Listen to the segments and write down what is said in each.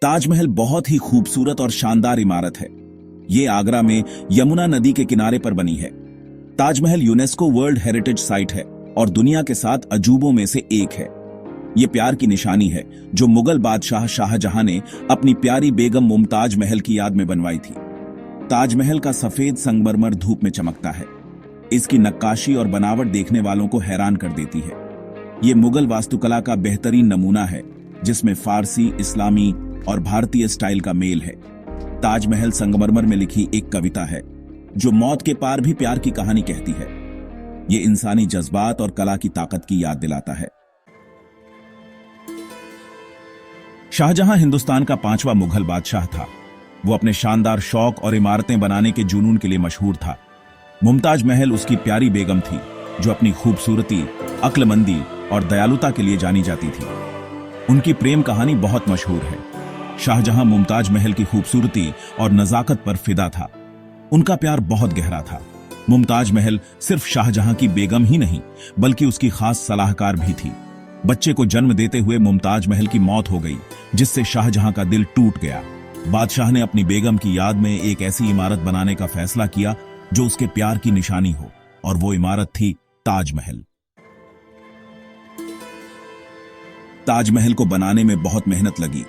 ताजमहल बहुत ही खूबसूरत और शानदार इमारत है। ये आगरा में यमुना नदी के किनारे पर बनी है। Taj Mahal UNESCO world heritage site है और दुनिया के 7 अजूबों में से एक है। ये प्यार की निशानी है जो मुगल बादशाह शाहजहां ने अपनी प्यारी बेगम मुमताज महल की याद में बनवाई थी। ताजमहल का सफेद संगमरमर धूप में चमकता है। इसकी नक्काशी और बनावट देखने वालों को हैरान कर देती है। ये मुगल वास्तुकला का बेहतरीन नमूना है जिसमें फारसी, इस्लामी और भारतीय स्टाइल का मेल है। ताजमहल संगमरमर में लिखी एक कविता है जो मौत के पार भी प्यार की कहानी कहती है। ये इंसानी जज्बात और कला की ताकत की याद दिलाता है। शाहजहां हिंदुस्तान का 5वां मुगल बादशाह था। वो अपने शानदार शौक और इमारतें बनाने के जुनून के लिए मशहूर था। मुमताज महल उसकी प्यारी बेगम थी जो अपनी खूबसूरती, अक्लमंदी और दयालुता के लिए जानी जाती थी। उनकी प्रेम कहानी बहुत मशहूर है। शाहजहां मुमताज महल की खूबसूरती और नजाकत पर फिदा था। उनका प्यार बहुत गहरा था। मुमताज महल सिर्फ शाहजहां की बेगम ही नहीं बल्कि उसकी खास सलाहकार भी थी। बच्चे को जन्म देते हुए मुमताज महल की मौत हो गई जिससे शाहजहां का दिल टूट गया। बादशाह ने अपनी बेगम की याद में एक ऐसी इमारत बनाने का फैसला किया जो उसके प्यार की निशानी हो, और वो इमारत थी ताजमहल। ताजमहल को बनाने में बहुत मेहनत लगी।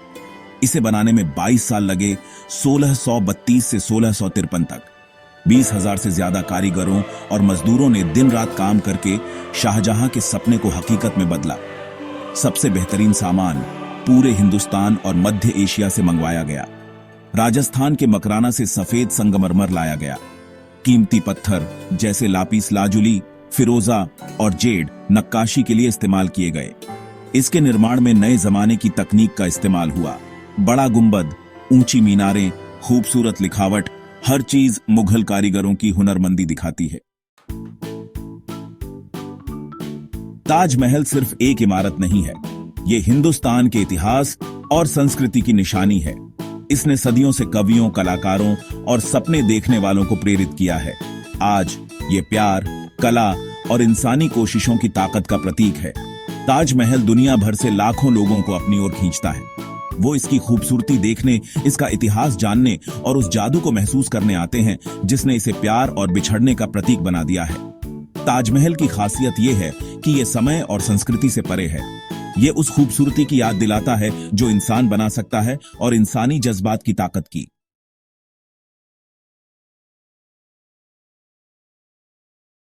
इसे बनाने में 22 साल लगे, 1632 से 1653 तक। 20,000 से ज्यादा कारीगरों और मजदूरों ने दिन रात काम करके शाहजहां के सपने को हकीकत में बदला। सबसे बेहतरीन सामान पूरे हिंदुस्तान और मध्य एशिया से मंगवाया गया। राजस्थान के मकराना से सफेद संगमरमर लाया गया। कीमती पत्थर जैसे लापिस लाजुली, फिरोजा और जेड नक्काशी के लिए इस्तेमाल किए गए। इसके निर्माण में नए जमाने की तकनीक का इस्तेमाल हुआ। बड़ा गुंबद, ऊंची मीनारें, खूबसूरत लिखावट, हर चीज मुगल कारीगरों की हुनरमंदी दिखाती है। ताजमहल सिर्फ एक इमारत नहीं है, ये हिंदुस्तान के इतिहास और संस्कृति की निशानी है। इसने सदियों से कवियों, कलाकारों और सपने देखने वालों को प्रेरित किया है। आज ये प्यार, कला और इंसानी कोशिशों की ताकत का प्रतीक है। ताजमहल दुनिया भर से लाखों लोगों को अपनी ओर खींचता है। वो इसकी खूबसूरती देखने, इसका इतिहास जानने और उस जादू को महसूस करने आते हैं जिसने इसे प्यार और बिछड़ने का प्रतीक बना दिया है। ताजमहल की खासियत यह है कि यह समय और संस्कृति से परे है। ये उस खूबसूरती की याद दिलाता है जो इंसान बना सकता है और इंसानी जज्बात की ताकत की।